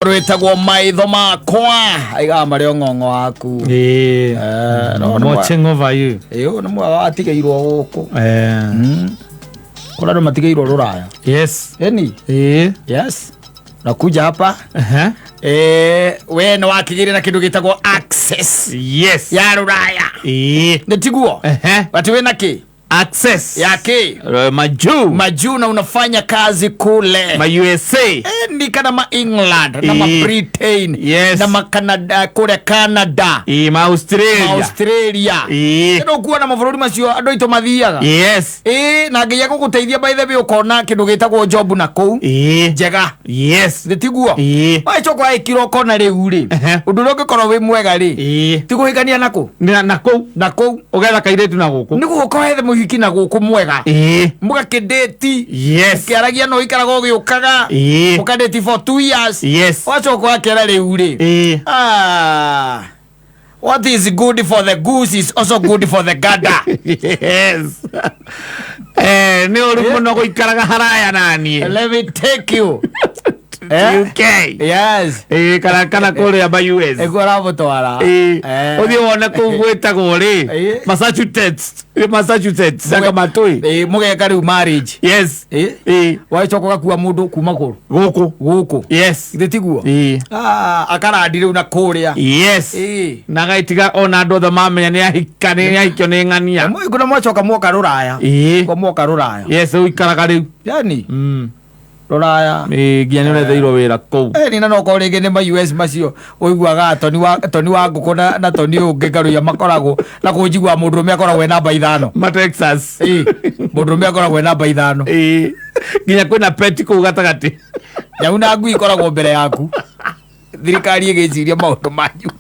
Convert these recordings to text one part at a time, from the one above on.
Rwetagwo maitho makwa aiga mario ngongo waku no watching over you no mwa atigeirwo guku ndo matigeirwo ruraya yes yes nakuja hapa we no wakigire na kindu gitagwo access yes ya ruraya nditiguo watu we naki access yake majuu na unafanya kazi kule ma USA ni kana ma England na ma Britain na ma Canada kule Canada ma Australia ndio kuwa na mavururi macio andu ito mathiaga yes na ngiya guguteithia by the way ukona kindu gitagwo job na kou njega yes nditiguo wa chokwa ikiro kona riu ri undu ro ngikoro wi mwega ri tiguhikania nako na kou ugetha kairetu na guku niguko hethe muhiki na guku mwega mugakideti kiaragia no ikarago giukaga ukadeti for 2 years wachoko akera riu ri what is good for the goose is also good for the gander yes ni uri muno guikaraga haraya nani let me take you UK yes kana kule ya US egora botwara uthi wona kugwetagwo ri Massachusetts daga matui mugeka riu marriage yes waichoka kuwa mundu kuma guku yes nditiguo akarandi riu na kuria yes na gaitiga ona andu othe mamenya ni ahikio ni ng'ania kuna mwachoka mwoka ruraya kwa mwoka ruraya yes uikaraga riu yani ruraya nginya ni uretheirwo wira kou ni na no ko ringi ni ma US macio uiguaga toni wa nguku na toni ungi ngaruya makoragwo na kunjigua mundu me akoragwo namba 5 ma Texas mundu me akoragwo namba 5 nginya kwina peti kou gatagati nyau na ngui ikoragwo mbere yaku thirikari igiciria maundu manyu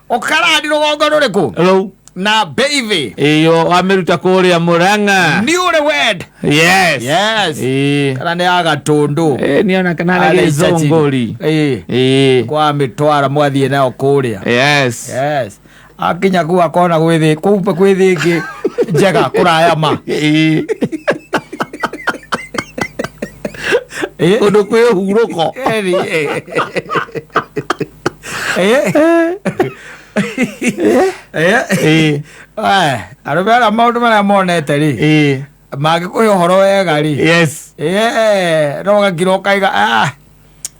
okarandi rugongo ruriku na baby iyo ameruta kuria Murang'a newlywed yes kana ni agatundu ni ona kana ni zongori kwa mitwara mwathie nayo kuria yes akinya ku akona gwithi kupe kwithingi njega kuraya ma undu kwi huruko arubera maundu maria monete ri magikuhe uhoro wega ri no gakiro kaiga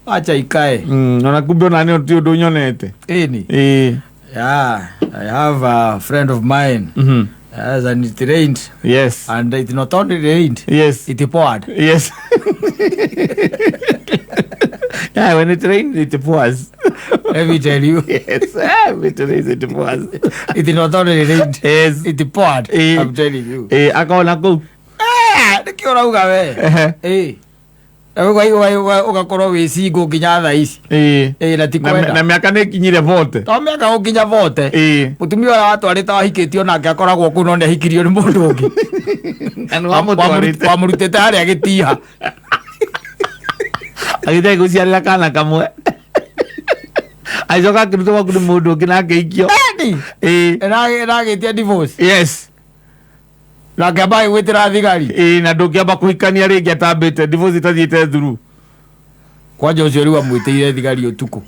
acha ikae ona kumbe nani ti undu nyonete I have a friend of mine as and it rained and it not only rained it poured when it rained it pours. Let me tell you. It pours. It not only rained it poured. I'm telling you. Akona kou nikiora uga we ugakorwo wi singo nginya thaa ici na tikwenda na miaka ni kinyire vote to miaka ukinya vote mutumia ora watwarite wahikitio nake akoragwo ku no ni ahikirio ni mundu ungi wamurutite haria gitiha agithai guciarira kana kamwe aicoka akirutwo gwaku ni mundu ungi nake ikio nagitia divorce na ngamba gwitira thigari na ndungiamba kuhikania ringi atambite divorce itathiite thuru kwanja ucio riu amwitiire thigari utuku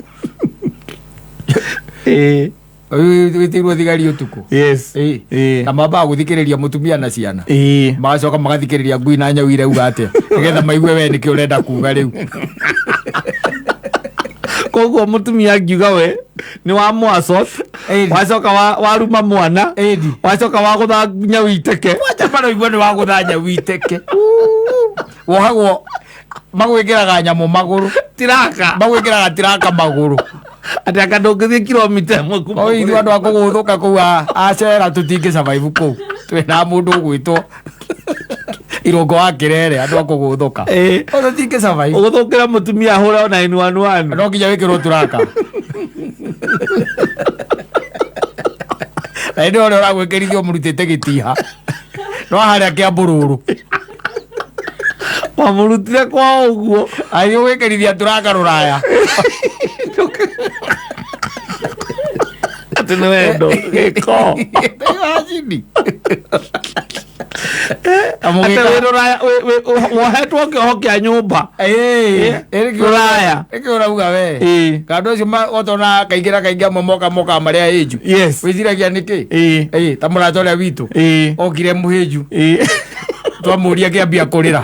witirwo thigari utuku na mamba guthikiriria mutumia na ciana magacoka magathikiriria ngui na nyau ireuga atia nigetha maigue we niki urenda kuga riu koguo mutumia angiuga we ni wa mwasot wacoka waruma mwana wacoka wagutha nyau iteke wacha bado igwe ni wagutha nyau iteke wohagwo magwikiraga nyamu maguru tiraka maguru ati akandungithie kilomita imwe kuma ithu andu akuguthuka kuu acera tutingi survive kuu twina mundu ugwitwo irongo wa kirere andu akuguthuka tutingi survive uguthukira mutumia ahura 911 no nginya wikirwo turaka na ndio ora gwikirithio murutite gitiha no haria kia bururu wamurutire kwa uguo ayo wikirithia turaka ruraya ati ni wendo giko imagine ate wirora wohetwo kĩoho nyũmba rũraya ũrauga we kandu ũcio otona kaingĩ moka marĩa ĩnju wĩciragia nĩkĩ ta mũrata ũrĩa witũ okire mũhĩnju twamũria kĩambia kũrĩra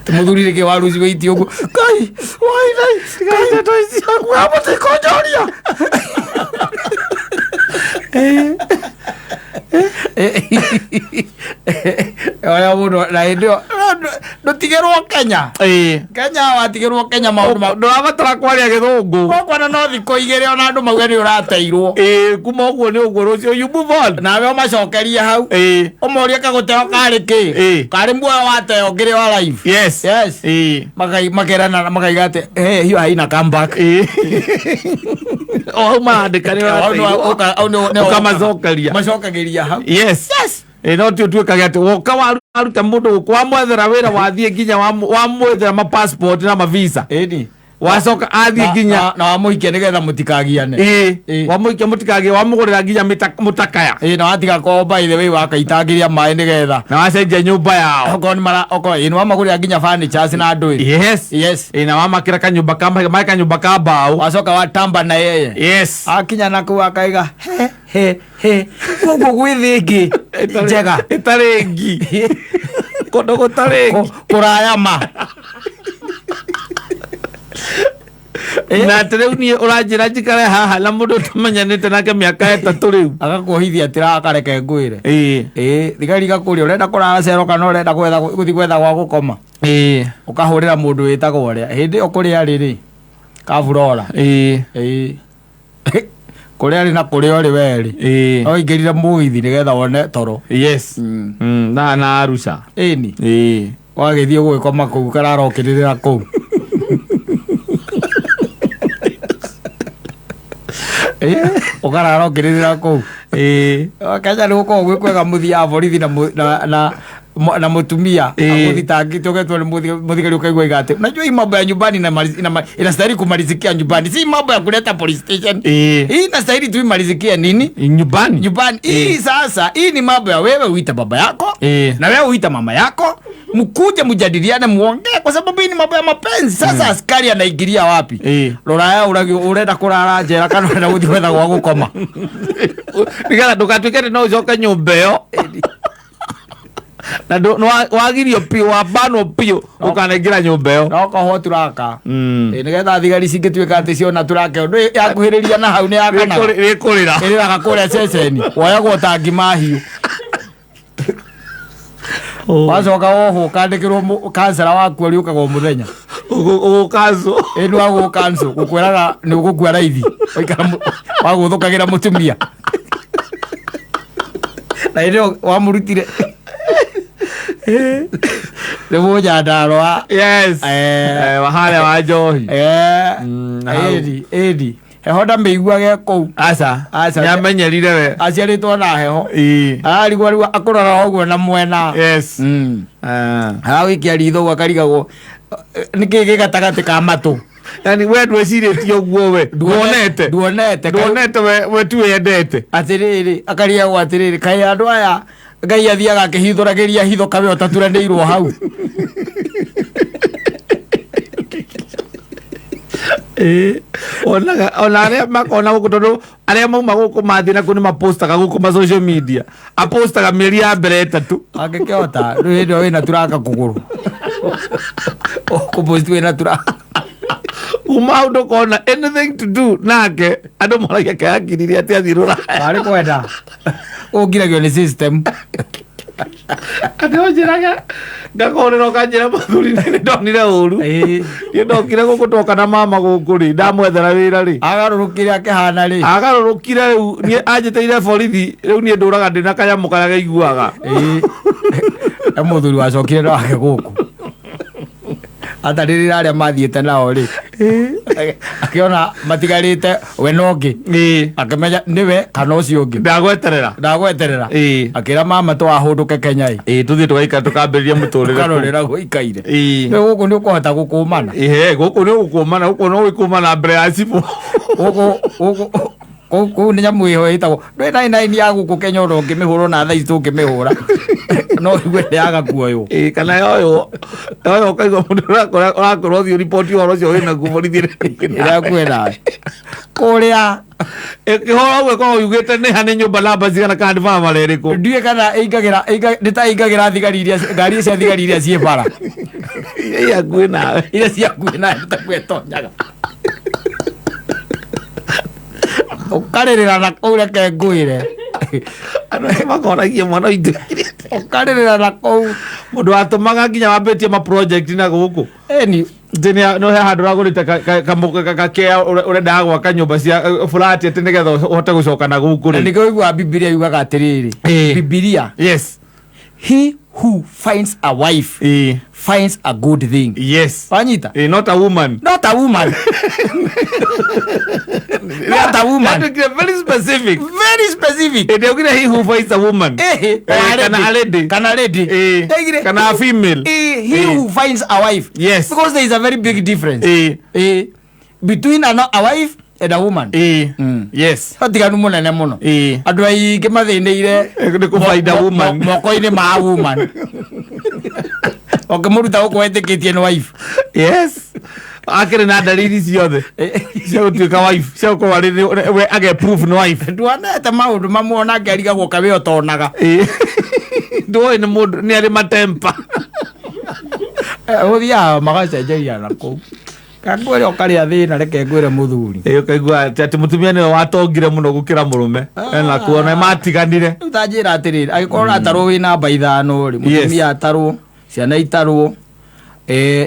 tumuthurire ke waruzi weiti ugu kai wai to isi aku hapo tikojoria oya muno na ndio ndo tigerwo Kenya Kenya watigerwo Kenya maundu ndo abatara kwaria githungu kwa na no thiko igere ona andu mauga ni urateirwo kuma uguo ni uguo rucio you move on nawe omacokeria hau omoria kaguteo kari muoyo wateo ngire wa life yes makerana makaiga ate hiyo haina comeback maandikani macokagiria hau no tuĩkaga atĩ woka waruta mũndũ gũkũ wamwethera wĩra wathiĩ nginya wamwethera ma passport na ma visa wacoka athiĩ nginya na wamũhikia nĩgetha mũtikagiane wamũhikia mũtikagie wamũgũrĩra nginya mũtakaya na watiga ko by the way wakaitangĩria maĩ nĩgetha na wacenjia nyũmba yao okorwo nĩ wamagũrĩra nginya furnitures na ndũĩ na wamakĩra kanyũmba ka mbaũ wacoka watamba na yeye akinya na kũu akaiga koguo gwĩ thĩ ĩngĩ njega ĩtarĩ ngi kũndũ gũtarĩ ngi kũrayama na tere ni urajira jikare haha na mundu tumenyanite nake miaka 3 riu agakuhithia tira akareke ngwire thigari gakuria urenda kurara cero kana urenda guthi gwetha gwa gukoma ukahurira mundu witagwo uria hindi ukuria riri kavurora kuria ri na kuria uri weri oingirire mugithi nigetha wone toro na Arusha ni wagithie gwikoma kuu kararokirira kuu ukararokirira kuu Kenya nĩ gũkorwo gwĩ kwega mũthia borithi na mutumia akuthitangĩtwo getwo nĩ mũthigari ũkaigua igate. Unajua hii mambo ya nyumbani inastahili kumalizikia nyumbani, si mambo ya kuleta police station. Hii inastahili tu imalizikia nini? Nyumbani. Hii sasa, hii ni mambo ya wewe uita baba yako na wewe uita mama yako, mkuje mjadiliane muongee, kwa sababu hii ni mambo ya mapenzi. Sasa askari anaingilia wapi? Roraya urenda kurara njera kana urenda guthi gwetha gwa gukoma. Nigetha ndukatuike no ucoke nyumba ĩyo na wagirio pio wabano pio ukanaingira nyumba ĩyo no koho turaka nigetha thigari cingĩtuĩka atĩ ciona turaka ũndũ yakuhĩrĩria na hau nĩ yakana rĩkũrĩra ĩrĩraga kũrĩa ceceni woyagwo tangi mahiũ wacoka woho ukandĩkĩrwo kansera waku ũriũkaga o mũthenya ũgũkanso ĩni wagũkanso gũkwĩraga nĩ ũgũkua raithi wagũthũkagĩra mũtumia na ĩrĩ wamũrutire nĩguo nyandarũa harĩa wa njohi ĩni heho ndamĩiguage kũu aca nĩamenyerire we aciarĩtwo na heho ararigwo rĩu akũrora ũguo na mwena aragĩikia ritho ũguo akarigagwo nĩkĩ gĩ gatagatĩ ka matũ. Yani we ndwĩcirĩtie ũguo we nduonete we tu wendete atĩrĩrĩ akarigagwo atĩrĩrĩ kaĩ andũ aya Ngai athiaga akĩhithũragĩria hitho kawe ũtaturanĩirwo hau ona arĩa makona gũkũ tondũ arĩa mauma gũkũ mathiĩ nakuo nĩ mapostaga gũkũ ma social media apostaga mĩeri ya mbere 3 angĩkĩhota rĩu hĩndĩ ĩyo wĩna turaka kũgũrũ kũposti wĩna turaka uma ndũkona anything to do nake andũ moragia kayakiririe atĩ athiĩ rũraya arĩ kwenda ũngiragio nĩ system njĩraga ngakorĩra ũkanjĩra mathuri nĩ ndonire ũru niĩ ndokire gũkũ twoka na mama gũkũ rĩ ndamwethera wĩra rĩ agarũrũkire akĩhana rĩ agarũrũkire rĩu niĩ anjĩtĩire borithi rĩu niĩ ndũraga ndĩna kanyamũ karĩa gaiguaga mũthuri wacokire wake gũkũ atarĩrĩra arĩa mathiĩte nao rĩ akĩona matigarĩte we no ũngĩ akĩmenya nĩwe kana ũcio ũngĩ ndagweterera akĩra mama twahũndũke Kenya tũthiĩ tũgaikara tũkambĩrĩria mũtũrĩre karorĩra gũikaire rĩu gũkũ nĩ ũkũhota gũkũmana gũkũ nĩ ũgũkũmana gũkũ no ũkũmana mbere ya cibũ ko ni nyamu iho itago ndwe nai ni ya guku Kenya ro ngimihuro na tha itu ngimihura no igwe yaga kuoyo kana yo kaigwa mundu urakorwo thio report oro cio wina ngumorithire ira kwera kuria kihoro gwe ko yugite ni hane nyumba lamba cigana kandi baba leriko ndiye kana ingagira nita thigari iria ngari cia thigari iria cie bara ya kwina iria cia kwina nitakwetonya ukarerera na ureke ngwire makoragia mwana itu ukarerera na kou mundu atumaga nginya wambitie ma project na guku eni ndini no he handu ragurite kakea urenda gwaka nyumba cia flat ati nigetha uhote gucoka na guku ni kuigua Biblia yugaga atiriri Biblia yes he who finds a wife finds a good thing. Yes. Panyita. Not a woman. Not a woman. Not a woman. Very specific. Very specific. He who finds a woman. Kana lady. Kana a female. He who finds a wife. Yes. Because there is a very big difference. Between a wife and a woman. Yes. Hatiganu munene muno. Andu aingi mathineire ni kufaida woman. Moko-ini ma woman. Muruta ukwetikitie ni wife. Yes. Akire na dalili ciothe. Cia gutuika wife. Cia gukorwo we age proof ni wife. Nduonete maundu mamwe ona ngeriga guoka we utonaga. Nduoi ni mundu ni ari matempa. Uthia magacenjeria na kuu. Kangwire okaria thina reke ngwire muthuri. Ukaigua ati mutumia ni watongire muno gukira murume. Na kuona matiganire. Utanjira atiriri agikorwo atarwo wina mba ithano ri mutumia atarwo ciana itarwo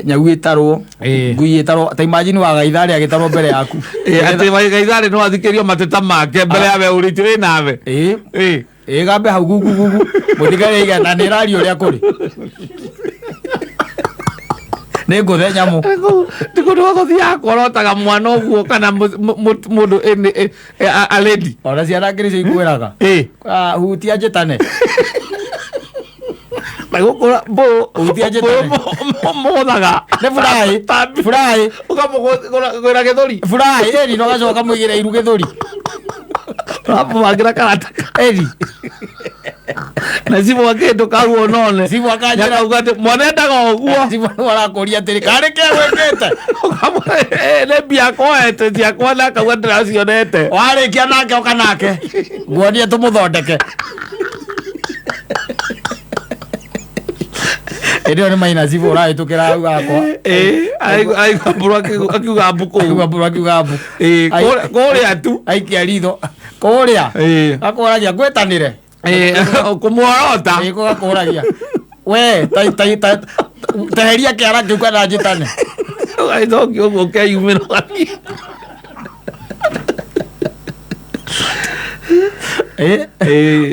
nyagu itarwo ngui itarwo ta imagine waga ithari agitarwo mbere yaku ati waga ithari no athikirio mateta make mbere yawe uritire nawe gambe hau gugu muthigari igana ni radio ria kuri ni nguthe nyamu ndikundo guthia korotaga mwana uguo kana mundu a lady ona ciana ngiri cio ikwiraga hutia njitane Magukura bo uthia njitane modaga ne furai ukamugura githuri furai eri no gacoka muigire iru githuri hapo wagira karata eri na simu waketo kaguo none simu akajira ugate mwanendaga oguo simu warakoria tiri kare ke wekete ne bia koete cia kwana kaguo ndiracionete warikia nake okanake nguonie tumuthondeke Edio ni maina simu uraitukira au gakwa ai kaburu akiuga buku kuria tu aikia ritho kuria akoragia gwetanire kumuorota ko gakoragia we teheria kiara kiu kana njitane ai thoki uguo keyumira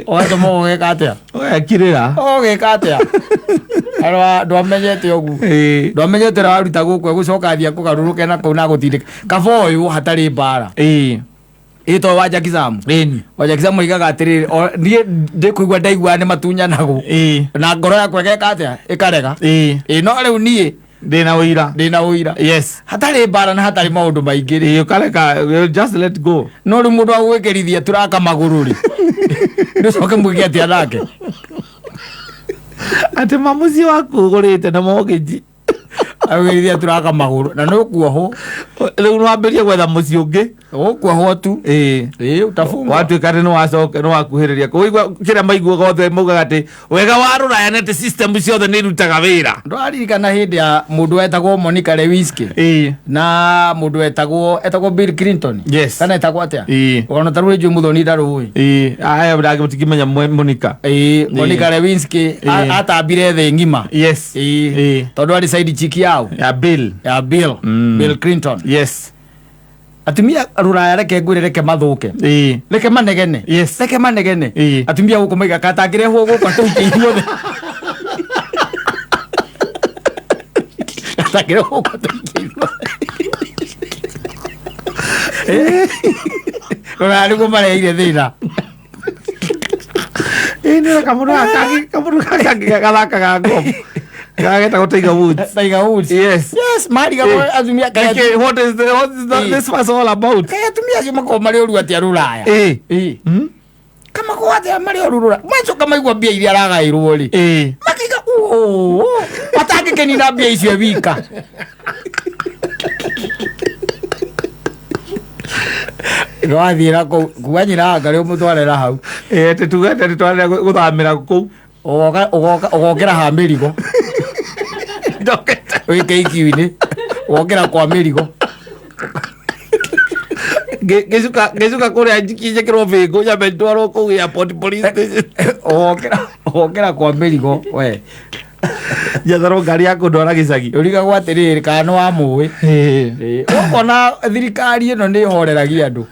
oato mo geka atia kirira geka atia arwa ndwamenyete ogu ndwamenyete raruta guku gucoka thia kugaruruke na kuu na gutindika kabo uyu hatari mbara ito waja kizamu waja kizamu igaga atiriri nie ndikuigua ndaigua ni matunyanagu na ngoro yakwa geka atia ikarega no riu nie ndina uira yes hatari mbara na hatari maundu maingi ri ukareka just let go no ri mundu agwikirithia turaka maguru ri nducoke mugia atia nake ati mamuzi waku ugurite na mogiji awirithia turaka maguru na no kuoho riu nwambirie gwetha muci ungi ukuoho tu utafunga watu kare no wacoke no wakuhiriria kuigua kira maigua gothe mugaga ati wega waruraya nete system ciothe ni rutaga wira ndwaririkana hindi ya mundu wetagwo Monica Lewinsky na mundu etagwo Bill Clinton kana etagwo atia ukona taru ju muthoni ndarui aya ndage mutikimenya Monica Monica Lewinsky atambire the ngima yes tondu ari side chiki yao ya Bill Bill Clinton yes atumia ruraya reke ngwire reke mathuke reke manegene reke manegene atumia guku maiga katangire ho guku atuke ihuothe katangire ho guku atuke ruraya rigu mareire thina ni kamuru kaki gathakaga ngomu Gageta Tiger Woods. Tiger Woods. Yes. Yes, mari ga azumia kaya. Okay, what is this was all about? Kaya tumia sio mako mari oru ati arulaya. Kama kwa ati mari orurura. Mwanzo kama igwa bia iria aragairwo ri. Makiga atake keni na bia icio wika. Gwathira kuanyira ngari umutwarera hau. Tugende tware guthamira ku. Ogokera ha mirigo. Wike ikiwini. Ogokera kwa mirigo. Gezuka kore ajikije kiro vingo ya mentwaro ku ya police station. Ogokera kwa mirigo we. Jatharo ngari yako ndwara gicagi. Uriga gwatiriri kana wa muwi. Ukona thirikari ino ni horeragia andu.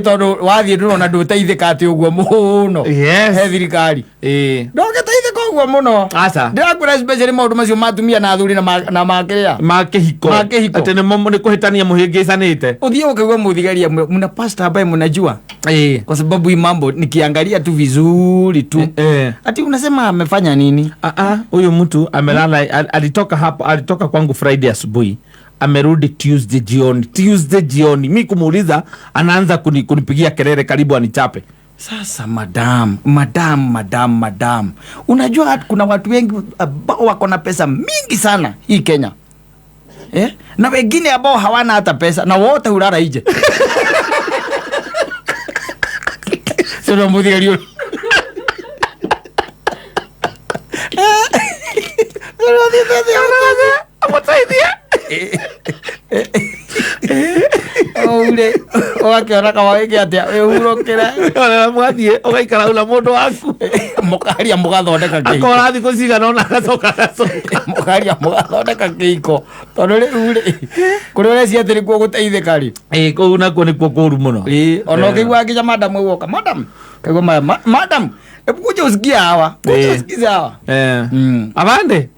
Tondu wathie ndurona nduteithika ati uguo muno. He thirikari. Ndongeteithika uguo muno. Aca. Ndirakwira especially maundu macio matumia na athuri na makiria. Makihiko. Ati ni kuhitania muhingicanite. Uthie ukigwa muthigaria muna pastor ambaye mnajua. Kwa sababu hii mambo nikiangalia tu vizuri tu. Ati unasema amefanya nini? Huyu mtu amelala, alitoka kwangu Friday asubuhi, amerudi Tuesday jioni. Mimi kumuuliza anaanza kunipigia kelele karibu anichape. Sasa madam. Unajua kuna watu wengi ambao wako na pesa mingi sana hii Kenya. Na wengine ambao hawana hata pesa na wote hulala nje. Sio mudhigario. Ule oakera kawake atia urokera ona mwathie ogaikara ula mundu waku mukaria mugathondeka kiko akora thiko cigana ona gacoka mukaria mugathondeka kiko tondu ule kuri ule cia tiri kuo guteithika ri kuu nakuo nikuo kuru muno ona ukigwa nginya madam woka madam kaigwa madam kuja usikia hawa. Kuja usikize hawa. Abande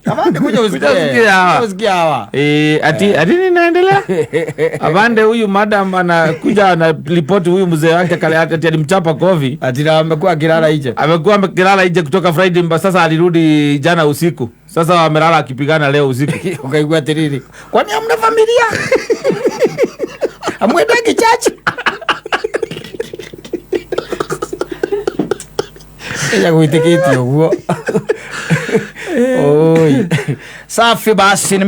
kuja usikia hawa. Ati ninaendelea. Abande huyu madam anakuja na ripoti huyu mzee wake kale ati alimchapa kofi. Ati amekuwa akilala nje. Amekuwa akilala nje kutoka Friday mpaka sasa alirudi jana usiku. Sasa amelala akipigana leo usiku. Ukaigwa tiriri. Kwani hamna familia? Amwendagi church. Ya kuitikiti uguo. Oi. Safi basi